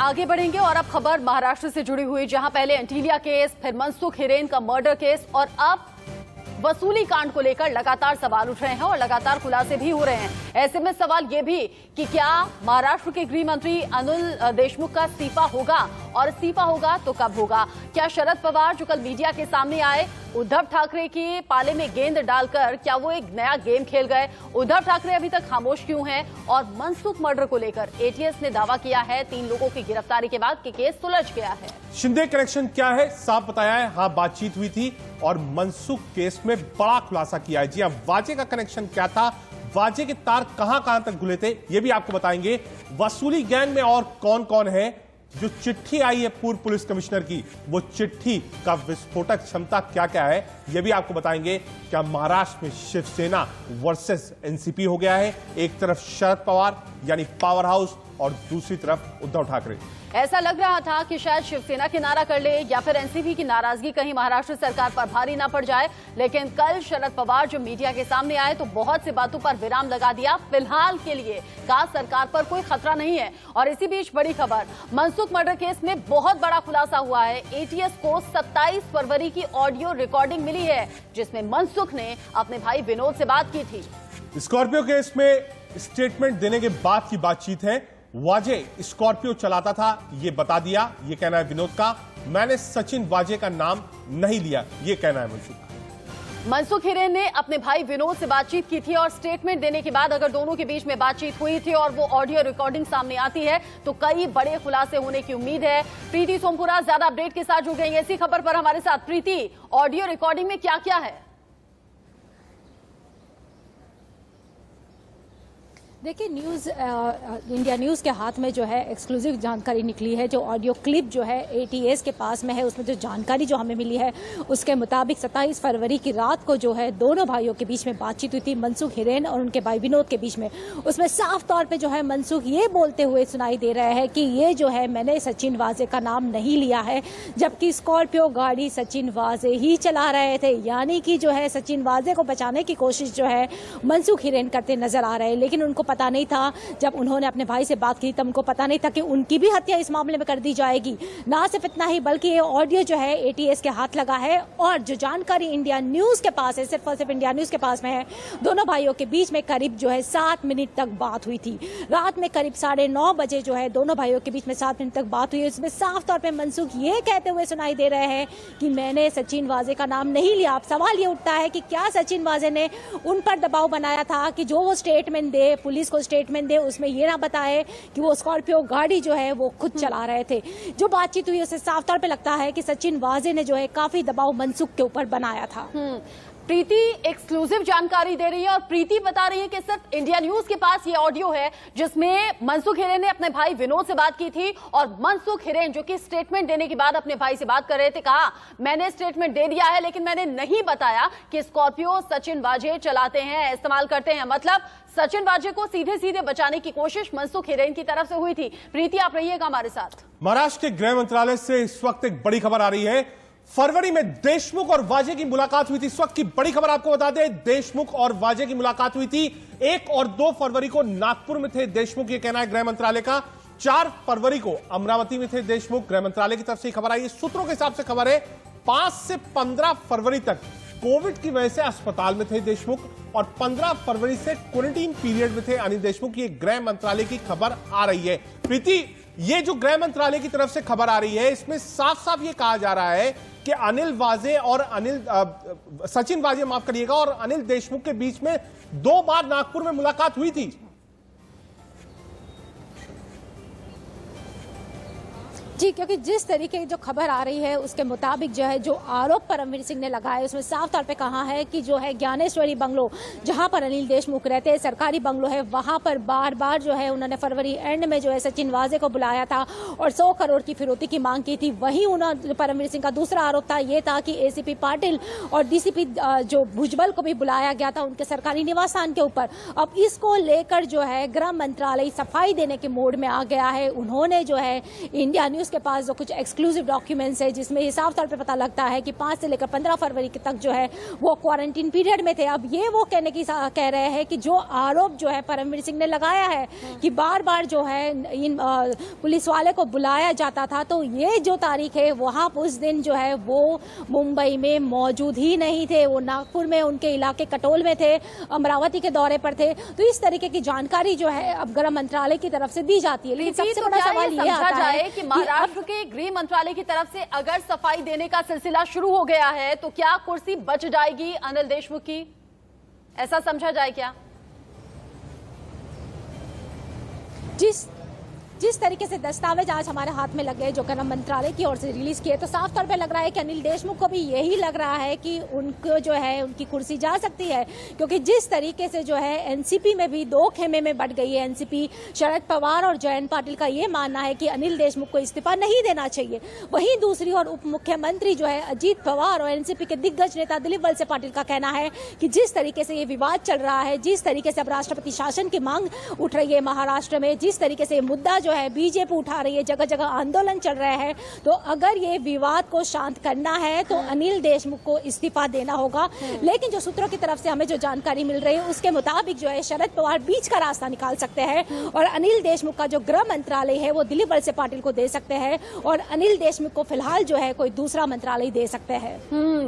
आगे बढ़ेंगे और अब खबर महाराष्ट्र से जुड़ी हुई, जहां पहले एंटीलिया केस, फिर मनसुख हिरेन का मर्डर केस और अब वसूली कांड को लेकर लगातार सवाल उठ रहे हैं और लगातार खुलासे भी हो रहे हैं। ऐसे में सवाल ये भी कि क्या महाराष्ट्र के गृह मंत्री अनिल देशमुख का इस्तीफा होगा, और इस्तीफा होगा तो कब होगा? क्या शरद पवार जो कल मीडिया के सामने आए, उद्धव ठाकरे के पाले में गेंद डालकर क्या वो एक नया गेम खेल गए? उद्धव ठाकरे अभी तक खामोश क्यों हैं? और मनसुख मर्डर को लेकर एटीएस ने दावा किया है 3 लोगों की गिरफ्तारी के बाद कि केस सुलझ गया है। शिंदे कनेक्शन क्या है साफ बताया है। हाँ, बातचीत हुई थी और मनसुख केस में बड़ा खुलासा किया है। जी हाँ, वाजे का कनेक्शन क्या था, वाजे के तार कहां तक घुले थे, ये भी आपको बताएंगे। वसूली गैंग में और कौन कौन है? जो चिट्ठी आई है पूर्व पुलिस कमिश्नर की, वो चिट्ठी का विस्फोटक क्षमता क्या क्या है, यह भी आपको बताएंगे। क्या महाराष्ट्र में शिवसेना वर्सेस एनसीपी हो गया है? एक तरफ शरद पवार यानी पावर हाउस और दूसरी तरफ उद्धव ठाकरे। ऐसा लग रहा था कि शायद शिवसेना किनारा कर ले या फिर एनसीपी की नाराजगी कहीं महाराष्ट्र सरकार पर भारी ना पड़ जाए, लेकिन कल शरद पवार जो मीडिया के सामने आए तो बहुत सी बातों पर विराम लगा दिया। फिलहाल के लिए कहा सरकार पर कोई खतरा नहीं है। और इसी बीच बड़ी खबर, मनसुख मर्डर केस में बहुत बड़ा खुलासा हुआ है। एटीएस को 27 फरवरी की ऑडियो रिकॉर्डिंग मिली है जिसमें मनसुख ने अपने भाई विनोद से बात की थी। स्कॉर्पियो केस में स्टेटमेंट देने के बाद की बातचीत है। वाजे स्कॉर्पियो चलाता था, ये बता दिया, ये कहना है विनोद का। मैंने सचिन वाजे का नाम नहीं लिया, ये कहना है मनसुख हिरेन ने अपने भाई विनोद से बातचीत की थी और स्टेटमेंट देने के बाद अगर दोनों के बीच में बातचीत हुई थी और वो ऑडियो रिकॉर्डिंग सामने आती है तो कई बड़े खुलासे होने की उम्मीद है। प्रीति सोमपुरा ज्यादा अपडेट के साथ जुड़ गई है इसी खबर पर हमारे साथ। प्रीति, ऑडियो रिकॉर्डिंग में क्या क्या है? देखिए, इंडिया न्यूज़ के हाथ में जो है एक्सक्लूसिव जानकारी निकली है। जो ऑडियो क्लिप जो है एटीएस के पास में है, उसमें जो जानकारी जो हमें मिली है उसके मुताबिक 27 फरवरी की रात को जो है दोनों भाइयों के बीच में बातचीत हुई थी, मनसुख हिरेन और उनके भाई विनोद के बीच में। उसमें साफ तौर पे जो है मनसुख ये बोलते हुए सुनाई दे रहा है कि ये जो है मैंने सचिन वाजे का नाम नहीं लिया है, जबकि स्कॉर्पियो गाड़ी सचिन वाजे ही चला रहे थे। यानी कि जो है सचिन वाजे को बचाने की कोशिश जो है मनसुख हिरेन करते नजर आ रहे हैं, लेकिन उनको पता नहीं था, जब उन्होंने अपने भाई से बात की तब उनको पता नहीं था कि उनकी भी हत्या इस मामले में कर दी जाएगी। ना सिर्फ इतना ही बल्कि ये ऑडियो जो है एटीएस के हाथ लगा है और जो जानकारी इंडिया न्यूज़ के पास है, सिर्फ और सिर्फ इंडिया न्यूज़ के पास में है, दोनों भाइयों के बीच में करीब जो है 7 मिनट तक बात हुई थी। रात में करीब 9:30 बजे जो है दोनों भाइयों के बीच में 7 मिनट तक बात हुई। इसमें साफ तौर पर मनसुख ये कहते हुए सुनाई दे रहे हैं कि मैंने सचिन वाजे का नाम नहीं लिया। अब सवाल ये उठता है कि क्या सचिन वाजे ने उन पर दबाव बनाया था कि जो वो स्टेटमेंट दे, पुलिस को स्टेटमेंट दे, उसमें ये ना बताए कि वो स्कॉर्पियो गाड़ी जो है वो खुद चला रहे थे। जो बातचीत हुई उससे साफ तौर पे लगता है कि सचिन वाजे ने जो है काफी दबाव मनसुख के ऊपर बनाया था। प्रीति एक्सक्लूसिव जानकारी दे रही है और प्रीति बता रही है कि सिर्फ इंडिया न्यूज के पास ये ऑडियो है जिसमें मनसुख हिरेन ने अपने भाई विनोद से बात की थी और मनसुख हिरेन जो कि स्टेटमेंट देने के बाद अपने भाई से बात कर रहे थे, कहा मैंने स्टेटमेंट दे दिया है लेकिन मैंने नहीं बताया कि स्कॉर्पियो सचिन वाजे चलाते हैं, इस्तेमाल करते हैं। मतलब सचिन वाजे को सीधे सीधे बचाने की कोशिश मनसुख हिरेन की तरफ से हुई थी। प्रीति, आप रहिएगा हमारे साथ। महाराष्ट्र के गृह मंत्रालय से इस वक्त एक बड़ी खबर आ रही है। फरवरी में देशमुख और वाजे की मुलाकात हुई थी। इस वक्त की बड़ी खबर आपको बता दें, देशमुख और वाजे की मुलाकात हुई थी 1 और 2 फरवरी को नागपुर में थे देशमुख, ये कहना है गृह मंत्रालय का। 4 फरवरी को अमरावती में थे देशमुख, गृह मंत्रालय की तरफ से खबर आई है। सूत्रों के हिसाब से खबर है 5 से 15 फरवरी तक कोविड की वजह से अस्पताल में थे देशमुख और 15 फरवरी से क्वारंटीन पीरियड में थे अनिल देशमुख। ये गृह मंत्रालय की खबर आ रही है। प्रीति, ये जो गृह मंत्रालय की तरफ से खबर आ रही है इसमें साफ साफ ये कहा जा रहा है कि अनिल वाजे और सचिन वाजे, माफ करिएगा, और अनिल देशमुख के बीच में 2 बार नागपुर में मुलाकात हुई थी। जी, क्योंकि जिस तरीके की जो खबर आ रही है उसके मुताबिक जो है जो आरोप परमवीर सिंह ने लगाया उसमें साफ तौर पे कहा है कि जो है ज्ञानेश्वरी बंगलो जहां पर अनिल देशमुख रहते हैं, सरकारी बंगलो है, वहां पर बार बार जो है उन्होंने फरवरी एंड में जो है सचिन वाजे को बुलाया था और 100 करोड़ की फिरौती की मांग की थी। वहीं उन्होंने परमवीर सिंह का दूसरा आरोप था ये था कि एसीपी पाटिल और डीसीपी जो भुजबल को भी बुलाया गया था उनके सरकारी निवास स्थान के ऊपर। अब इसको लेकर जो है गृह मंत्रालय सफाई देने के मोड में आ गया है। उन्होंने जो है इंडिया न्यूज के पास जो कुछ एक्सक्लूसिव डॉक्यूमेंट्स है जिसमें साफ तौर पे पता लगता है कि 5 से लेकर 15 फरवरी तक जो है वो क्वारंटीन पीरियड में थे। अब ये वो कह रहे हैं कि जो आरोप जो है परमवीर सिंह ने लगाया है कि बार बार जो है इन पुलिस वाले को बुलाया जाता था, तो ये जो तारीख है वहां उस दिन जो है वो मुंबई में मौजूद ही नहीं थे, वो नागपुर में उनके इलाके कटोल में थे, अमरावती के दौरे पर थे। तो इस तरीके की जानकारी जो है अब गृह मंत्रालय की तरफ से दी जाती है। लेकिन सबसे बड़ा सवाल ये आता है कि महाराष्ट्र के गृह मंत्रालय की तरफ से अगर सफाई देने का सिलसिला शुरू हो गया है तो क्या कुर्सी बच जाएगी अनिल देशमुख की, ऐसा समझा जाए क्या? जिस तरीके से दस्तावेज आज हमारे हाथ में लग गए जो गृह मंत्रालय की ओर से रिलीज किए, तो साफ तौर पे लग रहा है कि अनिल देशमुख को भी यही लग रहा है कि उनको जो है उनकी कुर्सी जा सकती है, क्योंकि जिस तरीके से जो है एनसीपी में भी 2 खेमे में बढ़ गई है। एनसीपी शरद पवार और जयंत पाटिल का ये मानना है कि अनिल देशमुख को इस्तीफा नहीं देना चाहिए। वहीं दूसरी ओर उप मुख्यमंत्री जो है अजीत पवार और एनसीपी के दिग्गज नेता दिलीप वलसे पाटिल का कहना है कि जिस तरीके से ये विवाद चल रहा है, जिस तरीके से अब राष्ट्रपति शासन की मांग उठ रही है महाराष्ट्र में, जिस तरीके से मुद्दा जो है बीजेपी उठा रही है, जगह जगह आंदोलन चल रहे हैं, तो अगर ये विवाद को शांत करना है तो अनिल देशमुख को इस्तीफा देना होगा। लेकिन जो सूत्रों की तरफ से हमें जो जानकारी मिल रही है उसके मुताबिक जो है शरद पवार बीच का रास्ता निकाल सकते हैं और अनिल देशमुख का जो गृह मंत्रालय है वो दिलीप वलसे पाटिल को दे सकते हैं और अनिल देशमुख को फिलहाल जो है कोई दूसरा मंत्रालय दे सकते हैं।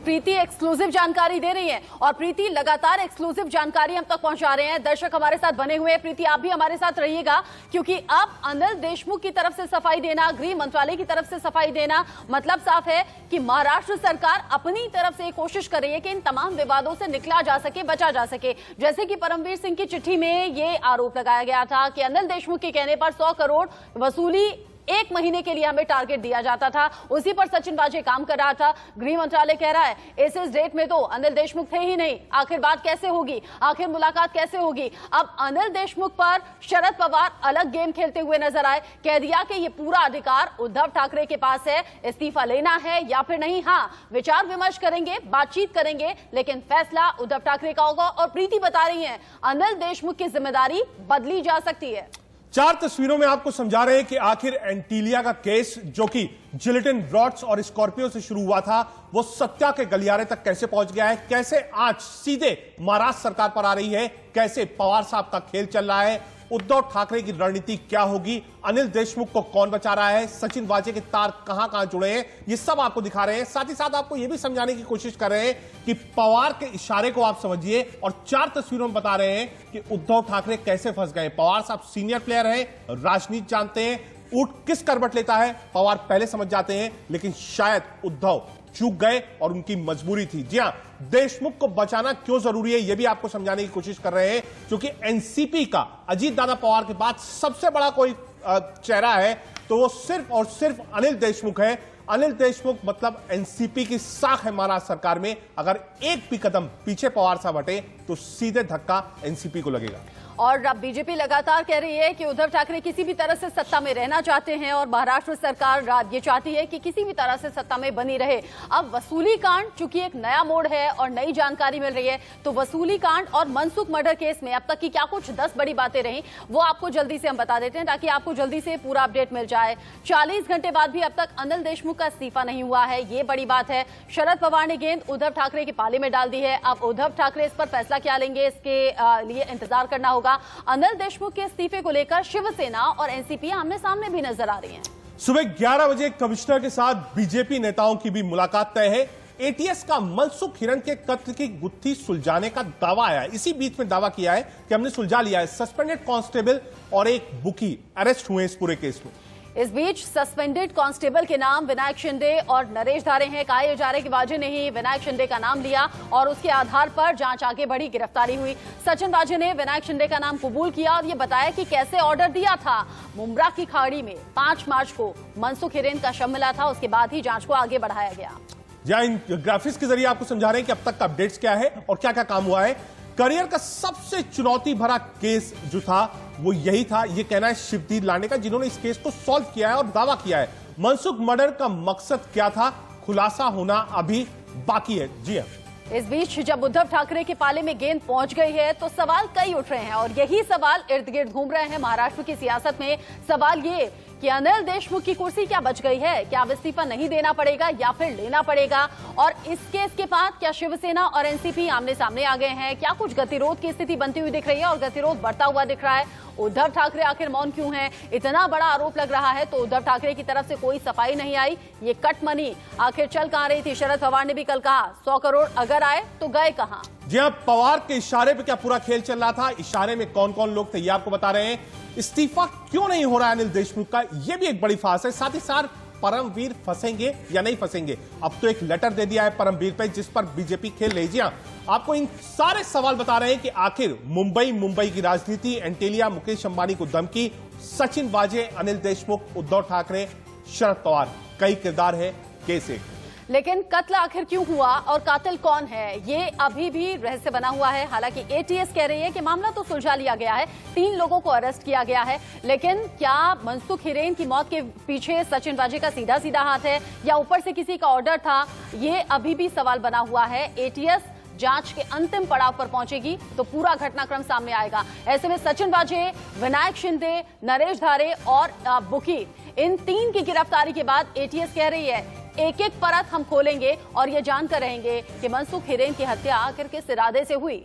प्रीति एक्सक्लूसिव जानकारी दे रही है और प्रीति लगातार एक्सक्लूसिव जानकारी हम तक पहुंचा रहे हैं। दर्शक हमारे साथ बने हुए हैं। प्रीति, आप भी हमारे साथ रहिएगा, क्योंकि अब अनिल देशमुख की तरफ से सफाई देना, गृह मंत्रालय की तरफ से सफाई देना, मतलब साफ है कि महाराष्ट्र सरकार अपनी तरफ से कोशिश कर रही है कि इन तमाम विवादों से निकला जा सके, बचा जा सके। जैसे कि परमवीर सिंह की चिट्ठी में ये आरोप लगाया गया था कि अनिल देशमुख के कहने पर 100 करोड़ वसूली 1 महीने के लिए हमें टारगेट दिया जाता था, उसी पर सचिन वाजे काम कर रहा था। गृह मंत्रालय कह रहा है इस डेट में तो अनिल देशमुख थे ही नहीं, आखिर बात कैसे होगी, आखिर मुलाकात कैसे होगी? अब अनिल देशमुख पर शरद पवार अलग गेम खेलते हुए नजर आए, कह दिया कि ये पूरा अधिकार उद्धव ठाकरे के पास है, इस्तीफा लेना है या फिर नहीं। हाँ, विचार विमर्श करेंगे, बातचीत करेंगे, लेकिन फैसला उद्धव ठाकरे का होगा। और प्रीति बता रही है अनिल देशमुख की जिम्मेदारी बदली जा सकती है। 4 तस्वीरों में आपको समझा रहे हैं कि आखिर एंटीलिया का केस जो कि जिलेटिन रॉड्स और स्कॉर्पियो से शुरू हुआ था वो सत्या के गलियारे तक कैसे पहुंच गया है, कैसे आज सीधे महाराष्ट्र सरकार पर आ रही है, कैसे पवार साहब का खेल चल रहा है, उद्धव ठाकरे की रणनीति क्या होगी, अनिल देशमुख को कौन बचा रहा है, सचिन वाजे के तार कहां कहां जुड़े हैं, ये सब आपको दिखा रहे हैं। साथ ही साथ आपको यह भी समझाने की कोशिश कर रहे हैं कि पवार के इशारे को आप समझिए और 4 तस्वीरों में बता रहे हैं कि उद्धव ठाकरे कैसे फंस गए। पवार साहब सीनियर प्लेयर हैं, राजनीति जानते हैं, ऊंट किस करवट लेता है पवार पहले समझ जाते हैं, लेकिन शायद उद्धव चूक गए और उनकी मजबूरी थी। जी हां, देशमुख को बचाना क्यों जरूरी है यह भी आपको समझाने की कोशिश कर रहे हैं, क्योंकि एनसीपी का अजीत दादा पवार के बाद सबसे बड़ा कोई चेहरा है तो वो सिर्फ और सिर्फ अनिल देशमुख है। अनिल देशमुख मतलब एनसीपी की साख है महाराष्ट्र सरकार में। अगर एक भी कदम पीछे पवार साहब हटे तो सीधे धक्का एनसीपी को लगेगा। और अब बीजेपी लगातार कह रही है कि उद्धव ठाकरे किसी भी तरह से सत्ता में रहना चाहते हैं और महाराष्ट्र सरकार ये चाहती है कि किसी भी तरह से सत्ता में बनी रहे। अब वसूली कांड चूंकि एक नया मोड़ है और नई जानकारी मिल रही है, तो वसूली कांड और मनसुख मर्डर केस में अब तक की क्या कुछ 10 बड़ी बातें रही वो आपको जल्दी से हम बता देते हैं ताकि आपको जल्दी से पूरा अपडेट मिल जाए। 40 घंटे बाद भी अब तक अनिल देशमुख का इस्तीफा नहीं हुआ है, ये बड़ी बात है। शरद पवार ने गेंद उद्धव ठाकरे के पाले में डाल दी है। अब उद्धव ठाकरे इस पर फैसला क्या लेंगे इसके लिए इंतजार करना होगा। अनिल देशमुख के इस्तीफे को लेकर शिवसेना और एनसीपी आमने सामने भी नजर आ रही हैं। सुबह 11 बजे कमिश्नर के साथ बीजेपी नेताओं की भी मुलाकात तय है। एटीएस का मनसुख हिरण के कत्ल की गुत्थी सुलझाने का दावा आया है। इसी बीच में दावा किया है कि हमने सुलझा लिया है। सस्पेंडेड कांस्टेबल और एक बुकी अरेस्ट हुए इस पूरे केस में। इस बीच सस्पेंडेड कांस्टेबल के नाम विनायक शिंदे और नरेश धारे हैं। कहा यह जा रहा है कि वाजे ने ही विनायक शिंदे का नाम लिया और उसके आधार पर जांच आगे बढ़ी, गिरफ्तारी हुई। सचिन वाजे ने विनायक शिंदे का नाम कबूल किया और ये बताया कि कैसे ऑर्डर दिया था। मुंब्रा की खाड़ी में 5 मार्च को मनसुख हिरेन का शव मिला था, उसके बाद ही जांच को आगे बढ़ाया गया। जहां इन ग्राफिक्स के जरिए आपको समझा रहे हैं कि अब तक का अपडेट्स क्या है और क्या क्या काम हुआ है। करियर का सबसे चुनौती भरा केस जो था वो यही था, ये कहना है शिवदीप लांडे का, जिन्होंने इस केस को सॉल्व किया है और दावा किया है। मनसुख मर्डर का मकसद क्या था, खुलासा होना अभी बाकी है। जी हां, इस बीच जब उद्धव ठाकरे के पाले में गेंद पहुंच गई है तो सवाल कई उठ रहे हैं और यही सवाल इर्द गिर्द घूम रहे हैं महाराष्ट्र की सियासत में। सवाल ये कि अनिल देशमुख की कुर्सी क्या बच गई है, क्या अब इस्तीफा नहीं देना पड़ेगा या फिर लेना पड़ेगा। और इस केस के बाद क्या शिवसेना और एनसीपी आमने सामने आ गए हैं, क्या कुछ गतिरोध की स्थिति बनती हुई दिख रही है और गतिरोध बढ़ता हुआ दिख रहा है। उद्धव ठाकरे आखिर मौन क्यों हैं, इतना बड़ा आरोप लग रहा है तो उद्धव ठाकरे की तरफ से कोई सफाई नहीं आई। ये कट मनी आखिर चल कहां रही थी। शरद पवार ने भी कल कहा 100 करोड़ अगर आए तो गए कहां। जी हां, पवार के इशारे पे क्या पूरा खेल चल रहा था, इशारे में कौन कौन लोग थे ये आपको बता रहे हैं। इस्तीफा क्यों नहीं हो रहा है अनिल देशमुख का, यह भी एक बड़ी फास है। साथ ही साथ परमवीर फंसेंगे या नहीं फंसेंगे। अब तो एक लेटर दे दिया है परमवीर पे जिस पर बीजेपी खेल रही। जी हां, आपको इन सारे सवाल बता रहे हैं कि आखिर मुंबई की राजनीति, एंटीलिया, मुकेश अंबानी को धमकी, सचिन वाजे, अनिल देशमुख, उद्धव ठाकरे, शरद पवार, कई किरदार है केस एक। लेकिन कत्ल आखिर क्यों हुआ और कातिल कौन है, ये अभी भी रहस्य बना हुआ है। हालांकि एटीएस कह रही है कि मामला तो सुलझा लिया गया है, 3 लोगों को अरेस्ट किया गया है, लेकिन क्या मनसुख हिरेन की मौत के पीछे सचिन वाजे का सीधा सीधा हाथ है या ऊपर से किसी का ऑर्डर था, ये अभी भी सवाल बना हुआ है। एटीएस जांच के अंतिम पड़ाव पर पहुंचेगी तो पूरा घटनाक्रम सामने आएगा। ऐसे में सचिन वाजे, विनायक शिंदे, नरेश धारे और बुकी, इन 3 की गिरफ्तारी के बाद एटीएस कह रही है एक एक परत हम खोलेंगे और ये जानकर रहेंगे कि मनसुख हिरेन की हत्या आखिर किस इरादे से हुई।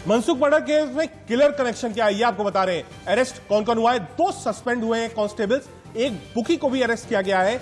मनसुख मर्डर केस में किलर कनेक्शन क्या है ये आपको बता रहे हैं। अरेस्ट कौन कौन हुआ है, 2 सस्पेंड हुए हैं कांस्टेबल्स, एक बुकी को भी अरेस्ट किया गया है।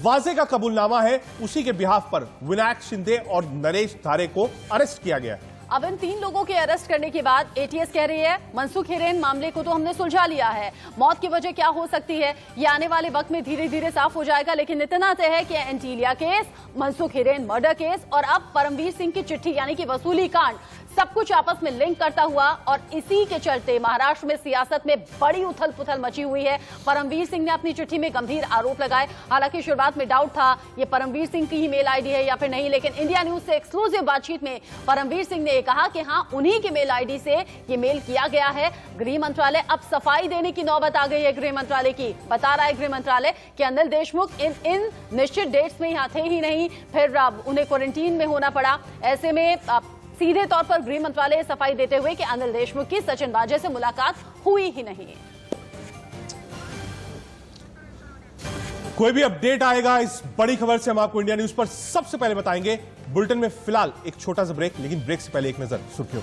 वाजे का कबूलनामा है, उसी के बिहाफ पर विनायक शिंदे और नरेश धारे को अरेस्ट किया गया है। अब इन 3 लोगों के अरेस्ट करने के बाद एटीएस कह रही है मनसुख हिरेन मामले को तो हमने सुलझा लिया है, मौत की वजह क्या हो सकती है ये आने वाले वक्त में धीरे धीरे साफ हो जाएगा। लेकिन इतना तय है कि Antilia case, Mansukh Hiren murder case और अब परमवीर सिंह की चिट्ठी यानी कि वसूली कांड, सब कुछ आपस में लिंक करता हुआ और इसी के चलते महाराष्ट्र में सियासत में बड़ी उथल पुथल मची हुई है। परमवीर सिंह ने अपनी चिट्ठी में गंभीर आरोप लगाए। हालांकि शुरुआत में डाउट था ये परमवीर सिंह की ही मेल आईडी है या फिर नहीं, लेकिन इंडिया न्यूज से एक्सक्लूसिव बातचीत में परमवीर सिंह ने कहा कि हाँ, उन्हीं के मेल आईडी से ये मेल किया गया है। गृह मंत्रालय अब सफाई देने की नौबत आ गई है। गृह मंत्रालय की बता रहा है गृह मंत्रालय कि अनिल देशमुख इन निश्चित डेट्स में यहाँ थे ही नहीं, फिर उन्हें क्वारंटीन में होना पड़ा। ऐसे में सीधे तौर पर गृह मंत्रालय सफाई देते हुए कि अनिल देशमुख की सचिन वाजे से मुलाकात हुई ही नहीं। कोई भी अपडेट आएगा इस बड़ी खबर से हम आपको इंडिया न्यूज पर सबसे पहले बताएंगे। बुलेटिन में फिलहाल एक छोटा सा ब्रेक, लेकिन ब्रेक से पहले एक नजर सुर्खियों पर।